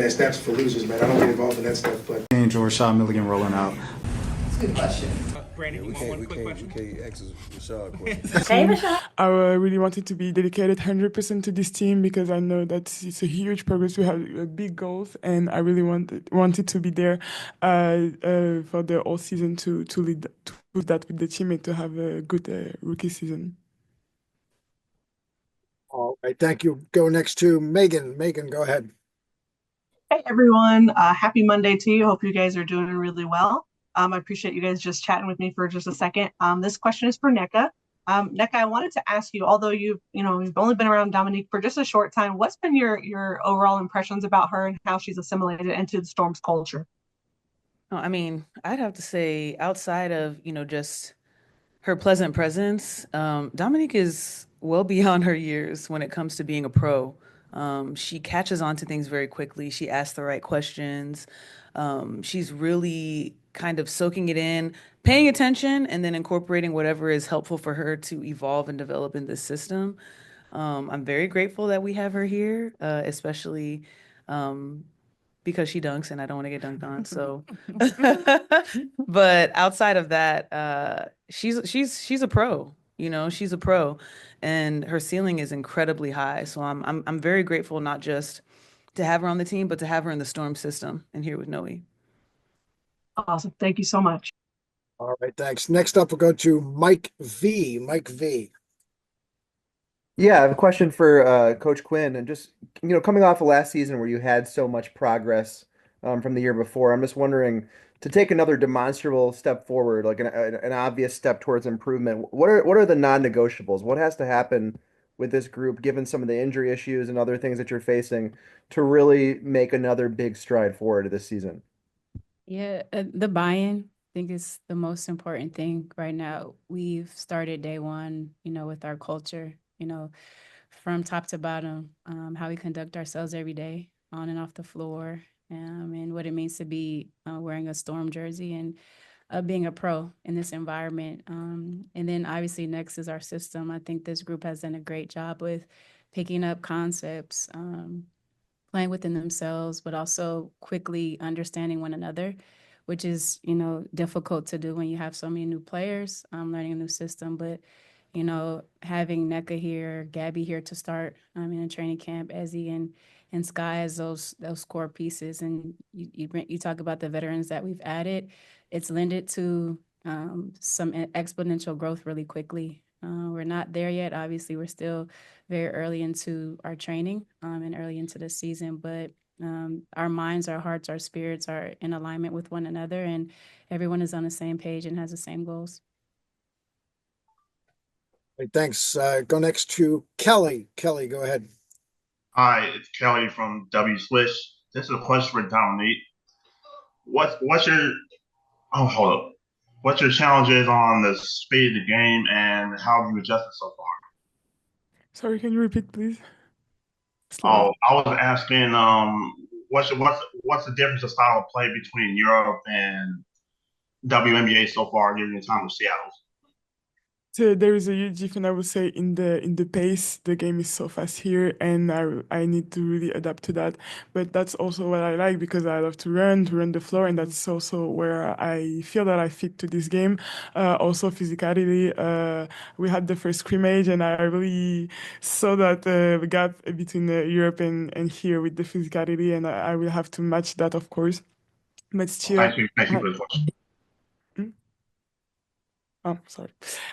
guys, that's for losers, man. I don't get involved in that stuff, but. Change or Rashad Milligan rolling out. That's a good question. Brandon, Yeah, you want one quick question? we can't ask Rashad a question. Hey, Rashad. I really wanted to be dedicated 100% to this team because I know that it's a huge progress. We have big goals, and I really wanted to be there for the whole season to lead that with the team and to have a good rookie season. All right, thank you. Go next to Megan. Megan, go ahead. Hey everyone, happy Monday to you. Hope you guys are doing really well. I appreciate you guys just chatting with me for just a second. This question is for Nneka. Nneka, I wanted to ask you, although you've only been around Dominique for just a short time, what's been your overall impressions about her and how she's assimilated into the Storm's culture? Oh, I mean, I'd have to say outside of, just her pleasant presence, Dominique is well beyond her years when it comes to being a pro. She catches on to things very quickly. She asks the right questions. She's really kind of soaking it in, paying attention, and then incorporating whatever is helpful for her to evolve and develop in this system. I'm very grateful that we have her here, especially because she dunks and I don't want to get dunked on. So, but outside of that, she's a pro. She's a pro, and her ceiling is incredibly high. So I'm very grateful not just to have her on the team, but to have her in the Storm system and here with Noelle. Awesome. Thank you so much. All right, thanks. Next up, we'll go to Mike V. Mike V. Yeah, I have a question for Coach Quinn, and just coming off of last season where you had so much progress from the year before, I'm just wondering to take another demonstrable step forward, like an obvious step towards improvement. What are the non-negotiables? What has to happen with this group, given some of the injury issues and other things that you're facing, to really make another big stride forward this season? Yeah, the buy-in, I think is the most important thing right now. We've started day one, with our culture, from top to bottom, how we conduct ourselves every day on and off the floor, and what it means to be wearing a Storm jersey and being a pro in this environment. And then obviously next is our system. I think this group has done a great job with picking up concepts, playing within themselves, but also quickly understanding one another, which is, difficult to do when you have so many new players, learning a new system. But, having Nneka here, Gabby here to start in a training camp, Ezzy and Sky as those core pieces. And you talk about the veterans that we've added. It's lended to some exponential growth really quickly. We're not there yet. Obviously, we're still very early into our training and early into the season, but our minds, our hearts, our spirits are in alignment with one another, and everyone is on the same page and has the same goals. Hey, thanks. Go next to Kelly. Kelly, go ahead. Hi, it's Kelly from W Swish. This is a question for Dominique. What's your hold up. What's your challenges on the speed of the game and how have you adjusted so far? Sorry, can you repeat, please? Oh, I was asking, what's the difference of style of play between Europe and WNBA so far during your time with Seattle? So there is a huge difference, I would say, in the pace. The game is so fast here, and I need to really adapt to that. But that's also what I like because I love to run the floor, and that's also where I feel that I fit to this game. Also physicality, we had the first scrimmage, and I really saw that gap between Europe and here with the physicality, and I will have to match that, of course. But still, Thank you for the question. Oh, sorry.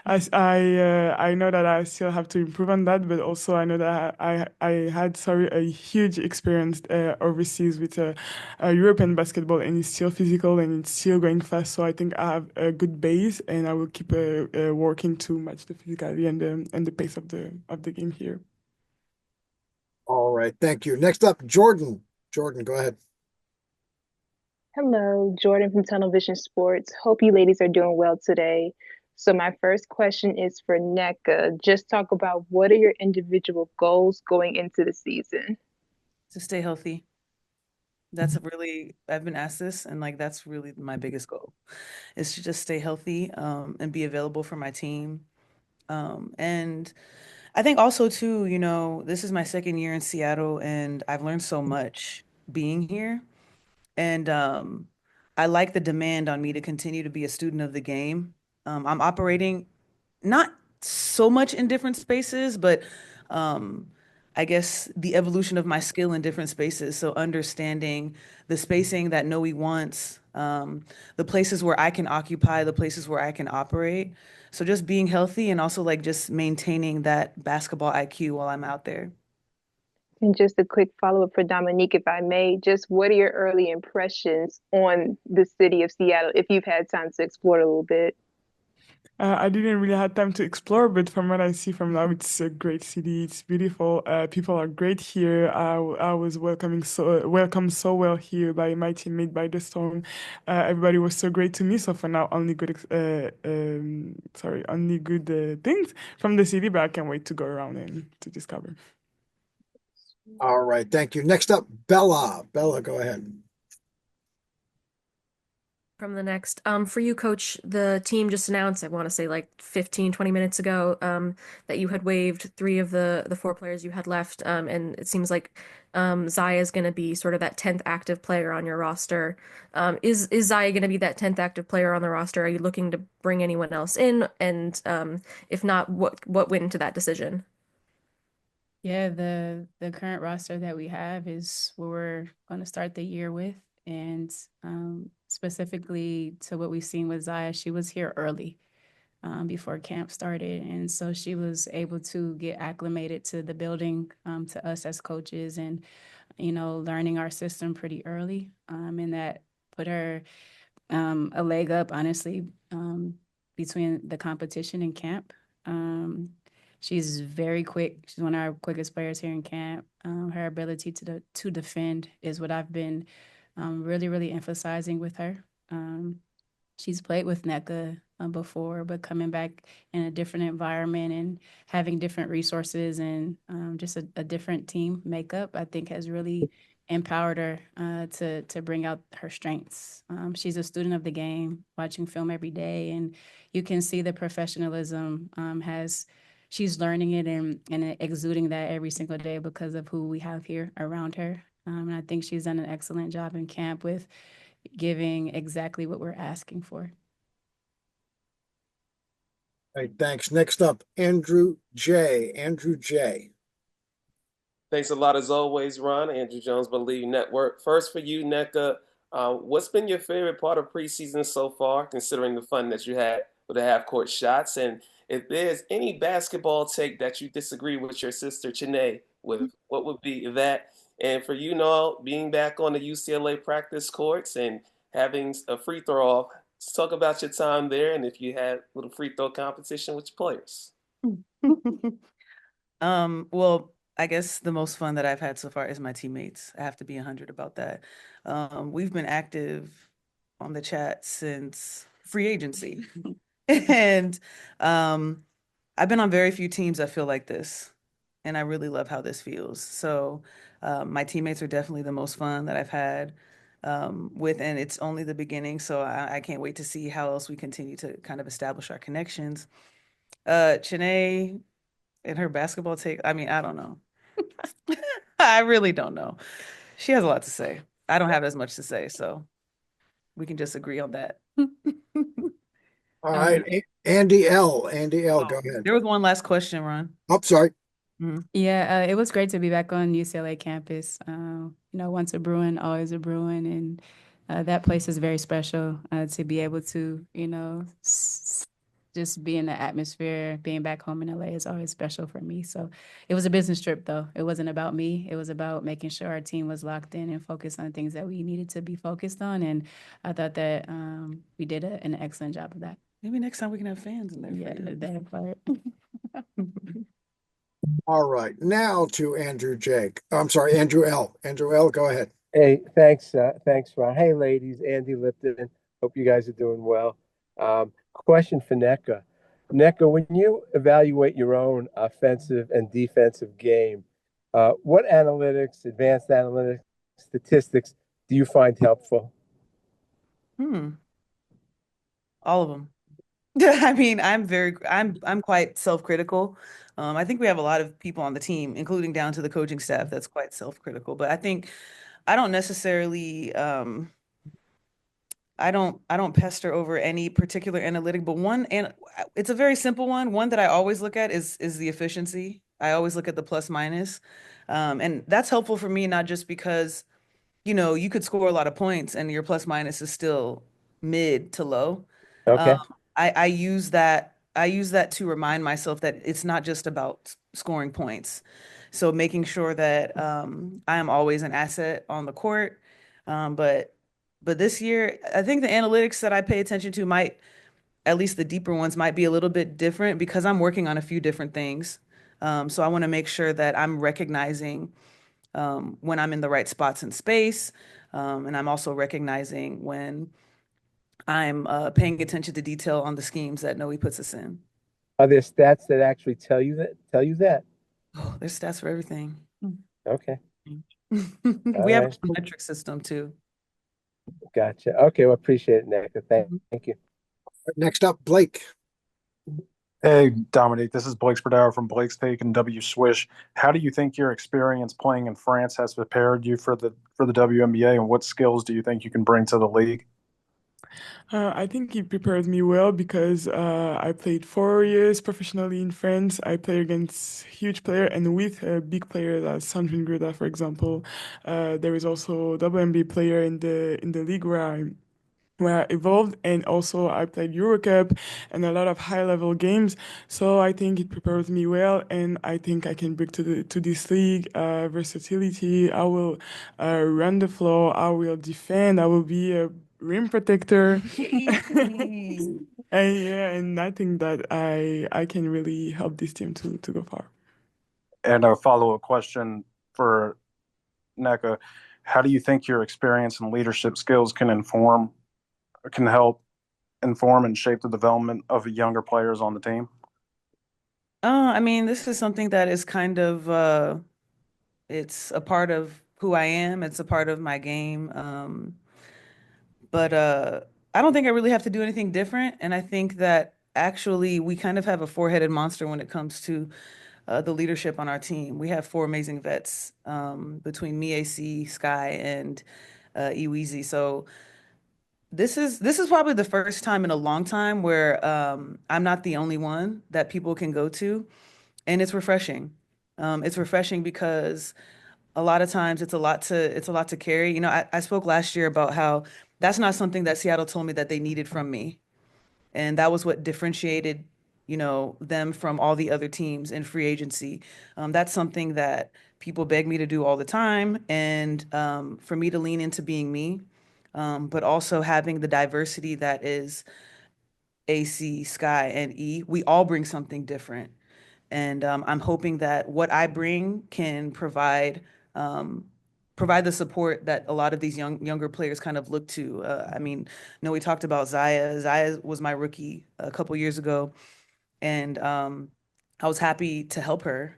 I know that I still have to improve on that, but also I know that I had a huge experience overseas with European basketball, and it's still physical and it's still going fast. So I think I have a good base, and I will keep working to match the physicality and the pace of the game here. All right, thank you. Next up, Jordan. Jordan, go ahead. Hello, Jordan from Tunnel Vision Sports. Hope you ladies are doing well today. So my first question is for Nneka. Just talk about what are your individual goals going into the season? To stay healthy. I've been asked this, and that's really my biggest goal is to just stay healthy and be available for my team. And I think also too, this is my second year in Seattle, and I've learned so much being here. And I like the demand on me to continue to be a student of the game. I'm operating not so much in different spaces, but um, I guess the evolution of my skill in different spaces. So understanding the spacing that Noe wants, the places where I can occupy, the places where I can operate. So just being healthy and also like just maintaining that basketball IQ while I'm out there. And just a quick follow-up for Dominique, if I may, just what are your early impressions on the city of Seattle, if you've had time to explore it a little bit? I didn't really have time to explore, but from what I see from now, it's a great city. It's beautiful. People are great here. I was welcomed so well here by my teammate, by the Storm. Everybody was so great to me. So for now, only good things from the city. But I can't wait to go around and to discover. All right, thank you. Next up, Bella. Bella, go ahead. From the next. For you, Coach, the team just announced, I want to say like 15, 20 minutes ago, that you had waived 3 of the 4 players you had left. And it seems like Zaya is going to be sort of that 10th active player on your roster. Is Zaya going to be that 10th active player on the roster? Are you looking to bring anyone else in? And if not, what went into that decision? Yeah, the current roster that we have is what we're going to start the year with. And specifically to what we've seen with Zaya, she was here early before camp started. And so she was able to get acclimated to the building, to us as coaches, and, learning our system pretty early. And that put her a leg up, honestly, between the competition and camp. She's very quick. She's one of our quickest players here in camp. Her ability to defend is what I've been really, really emphasizing with her. She's played with Nneka before, but coming back in a different environment and having different resources and just a different team makeup, I think has really empowered her to bring out her strengths. She's a student of the game, watching film every day, and you can see the professionalism she's learning it and exuding that every single day because of who we have here around her. And I think she's done an excellent job in camp with giving exactly what we're asking for. All right, thanks. Next up, Andrew J. Andrew J. Thanks a lot as always, Ron. Andrew Jones, Believe Network. First for you, Nneka, what's been your favorite part of preseason so far, considering the fun that you had with the half-court shots? And if there's any basketball take that you disagree with your sister, Chene, with, what would be that? And for you, Noelle, being back on the UCLA practice courts and having a free throw off, let's talk about your time there and if you had a little free throw competition with your players. Well, I guess the most fun that I've had so far is my teammates. I have to be 100 about that. We've been active on the chat since free agency. And I've been on very few teams that feel like this. And I really love how this feels. So my teammates are definitely the most fun that I've had with, and it's only the beginning. So I can't wait to see how else we continue to kind of establish our connections. Chene and her basketball take, I mean, I don't know. I really don't know. She has a lot to say. I don't have as much to say, so we can just agree on that. All right, Andy L. Andy L., go ahead. There was one last question, Ron. Oh, sorry. Yeah, it was great to be back on UCLA campus. Once a Bruin, always a Bruin, and that place is very special. To be able to, just be in the atmosphere, being back home in LA is always special for me. So it was a business trip, though. It wasn't about me. It was about making sure our team was locked in and focused on things that we needed to be focused on. And I thought that we did an excellent job of that. Maybe next time we can have fans in there. Yeah, that part. All right, now to Andrew Jake. I'm sorry, Andrew L. Andrew L., go ahead. Hey, thanks, Ron. Hey, ladies, Andy Lipton. Hope you guys are doing well. Question for Nneka. Nneka, when you evaluate your own offensive and defensive game, what analytics, advanced analytics, statistics do you find helpful? All of them. I mean, I'm quite self-critical. I think we have a lot of people on the team, including down to the coaching staff, that's quite self-critical. But I think I don't necessarily I don't pester over any particular analytic, but one, and it's a very simple one. One that I always look at is the efficiency. I always look at the plus minus. And that's helpful for me, not just because, you could score a lot of points and your plus minus is still mid to low. Um, Okay. I use that to remind myself that it's not just about scoring points. So making sure that I am always an asset on the court. But this year, I think the analytics that I pay attention to might, at least the deeper ones, might be a little bit different because I'm working on a few different things. So I want to make sure that I'm recognizing when I'm in the right spots in space. And I'm also recognizing when I'm paying attention to detail on the schemes that Noe puts us in. Are there stats that actually tell you that? Tell you that? Oh, there's stats for everything. Okay. All We have right. a metric system too. Gotcha. Okay. Well, appreciate it, Nneka. Thank you. Next up, Blake. Hey, Dominique, this is Blake Spadaro from Blake's Take and W Swish. How do you think your experience playing in France has prepared you for the WNBA, and what skills do you think you can bring to the league? I think it prepared me well because I played 4 years professionally in France. I played against huge player and with a big player like Sandrine Gruda, for example. There is also WNBA player in the league where I evolved, and also I played Eurocup and a lot of high level games. So I think it prepares me well, and I think I can bring to this league versatility. I will run the floor. I will defend. I will be a rim protector. And yeah, and I think that I can really help this team to go far. And a follow-up question for Nneka. How do you think your experience and leadership skills can help inform and shape the development of younger players on the team? I mean, this is something that is kind of it's a part of who I am. It's a part of my game. But I don't think I really have to do anything different. And I think that actually we kind of have a four-headed monster when it comes to the leadership on our team. We have four amazing vets between me, AC, Sky, and Iweezy. So this is probably the first time in a long time where I'm not the only one that people can go to, and it's refreshing. It's refreshing because a lot of times it's a lot to carry. I spoke last year about how that's not something that Seattle told me that they needed from me. And that was what differentiated, them from all the other teams in free agency. That's something that people beg me to do all the time. And for me to lean into being me, but also having the diversity that is AC, Sky, and E, we all bring something different. And I'm hoping that what I bring can provide the support that a lot of these younger players kind of look to. I mean, we talked about Zaya. Zaya was my rookie a couple years ago, and I was happy to help her.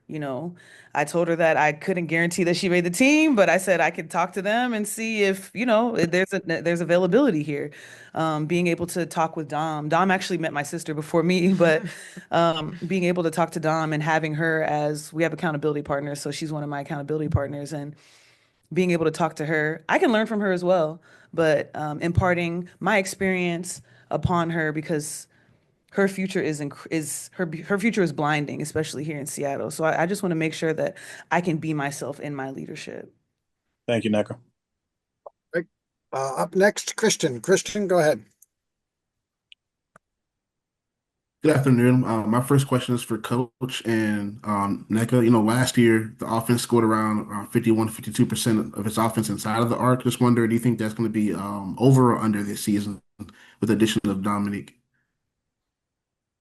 I told her that I couldn't guarantee that she made the team, but I said I could talk to them and see if, there's availability here. Being able to talk with Dom. Dom actually met my sister before me, but being able to talk to Dom and having her as we have accountability partners, so she's one of my accountability partners, and being able to talk to her, I can learn from her as well, but imparting my experience upon her because her future her future is blinding, especially here in Seattle. So I just want to make sure that I can be myself in my leadership. Thank you, Nneka. Right. Up next, Christian. Christian, go ahead. Good afternoon. My first question is for Coach and Nneka. Last year the offense scored around 51, 52% of its offense inside of the arc. Just wonder, do you think that's going to be over or under this season with the addition of Dominique?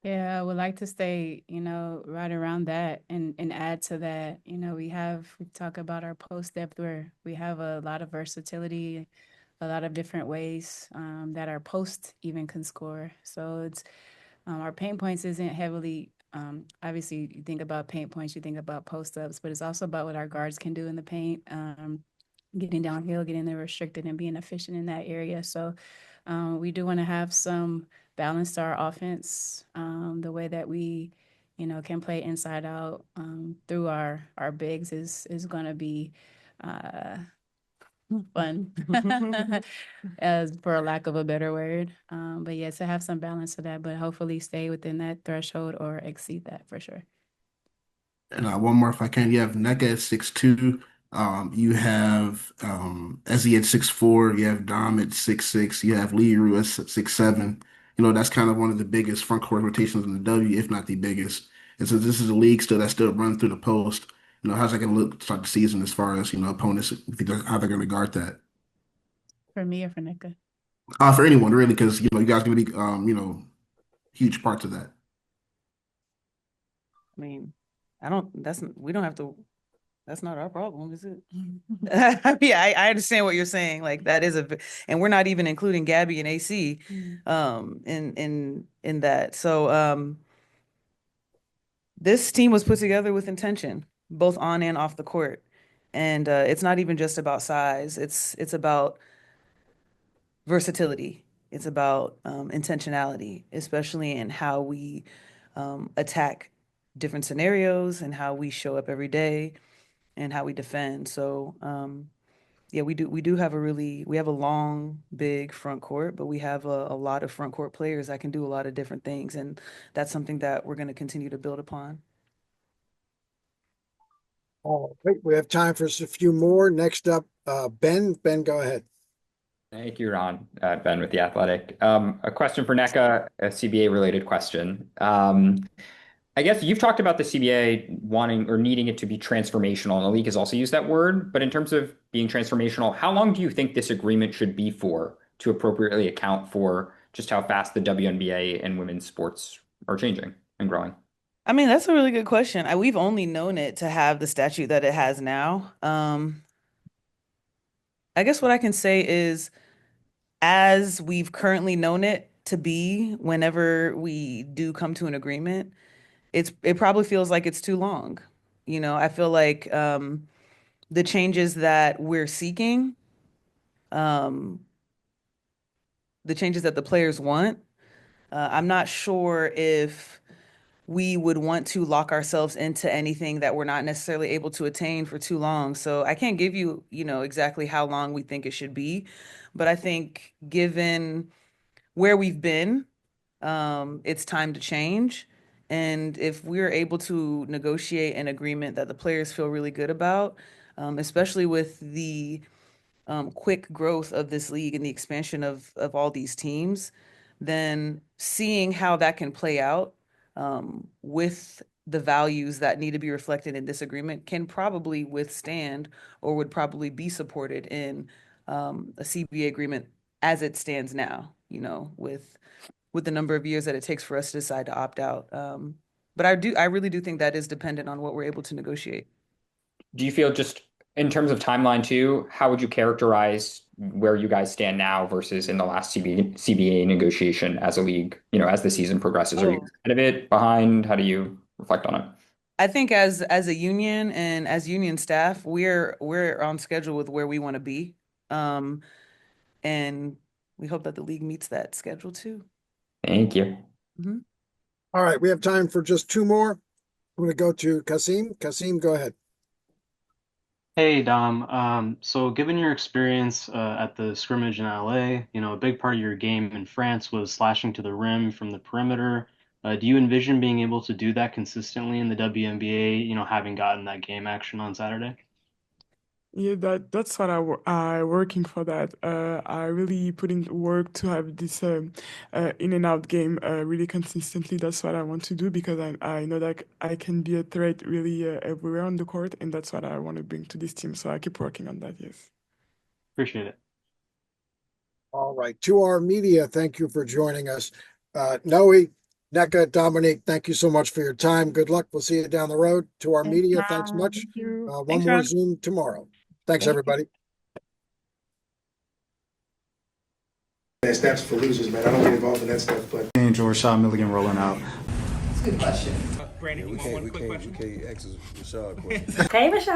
Yeah, I would like to stay, right around that and add to that. We talk about our post depth where we have a lot of versatility, a lot of different ways that our post even can score. So it's our paint points isn't heavily, obviously you think about paint points, you think about post ups, but it's also about what our guards can do in the paint, getting downhill, getting there restricted and being efficient in that area. So we do want to have some balance to our offense, the way that we, can play inside out through our bigs is going to be fun, as for a lack of a better word. But yeah, to have some balance to that, but hopefully stay within that threshold or exceed that for sure. And one more, if I can. You have Nneka at 6'2". You have Ezzy at 6'4". You have Dom at 6'6". You have Lee Rue at 6'7". That's kind of one of the biggest front court rotations in the W, if not the biggest. And so this is a league that still runs through the post. How's that going to look to start the season as far as, opponents, how they're going to guard that? For me or for Nneka? For anyone, really, because, you guys are going to be, huge parts of that. I mean, we don't have to, that's not our problem, is it? Yeah, I understand what you're saying. Like that is and we're not even including Gabby and AC, in that. So, this team was put together with intention, both on and off the court. And, it's not even just about size. It's about versatility. It's about, intentionality, especially in how we, attack different scenarios and how we show up every day and how we defend. So, yeah, we do have we have a long, big front court, but we have a lot of front court players that can do a lot of different things. And that's something that we're going to continue to build upon. All right, we have time for just a few more. Next up, Ben. Ben, go ahead. Thank you, Ron. Ben with The Athletic. A question for Nneka, a CBA-related question. I guess you've talked about the CBA wanting or needing it to be transformational, and the league has also used that word. But in terms of being transformational, how long do you think this agreement should be for to appropriately account for just how fast the WNBA and women's sports are changing and growing? I mean, that's a really good question. We've only known it to have the statute that it has now. I guess what I can say is, as we've currently known it to be, whenever we do come to an agreement, it probably feels like it's too long. I feel like, the changes that we're seeking, the changes that the players want, I'm not sure if we would want to lock ourselves into anything that we're not necessarily able to attain for too long. So I can't give you, exactly how long we think it should be, but I think given where we've been, it's time to change. And if we're able to negotiate an agreement that the players feel really good about, especially with the, quick growth of this league and the expansion of all these teams, then seeing how that can play out, with the values that need to be reflected in this agreement can probably withstand or would probably be supported in, a CBA agreement as it stands now, with the number of years that it takes for us to decide to opt out. But I really do think that is dependent on what we're able to negotiate. Do you feel, just in terms of timeline too, how would you characterize where you guys stand now versus in the last CBA negotiation as a league, as the season progresses? Are you ahead of it, behind? How do you reflect on it? I think as a union and as union staff, we're on schedule with where we want to be. And we hope that the league meets that schedule too. Thank you. Mhm. All right, we have time for just two more. I'm going to go to Kasim. Kasim, go ahead. Hey, Dom. So given your experience at the scrimmage in LA, a big part of your game in France was slashing to the rim from the perimeter. Do you envision being able to do that consistently in the WNBA, having gotten that game action on Saturday? Yeah, that's what I working for that. I really put in work to have this in and out game really consistently. That's what I want to do because I know that I can be a threat really everywhere on the court, and that's what I want to bring to this team. So I keep working on that. Yes. Appreciate it. All right, to our media, thank you for joining us. Noe, Nneka, Dominique, thank you so much for your time. Good luck. We'll see you down the road. To our media, thanks much. Thank you. One Thanks, more Ron. Zoom tomorrow. Thanks, Thank you. everybody. Snaps for losers, man. I don't get involved in that stuff, but. Angel Rashad Milligan rolling out. That's a good question. Brandon, we can't ask Rashad a question. Hey, Rashad.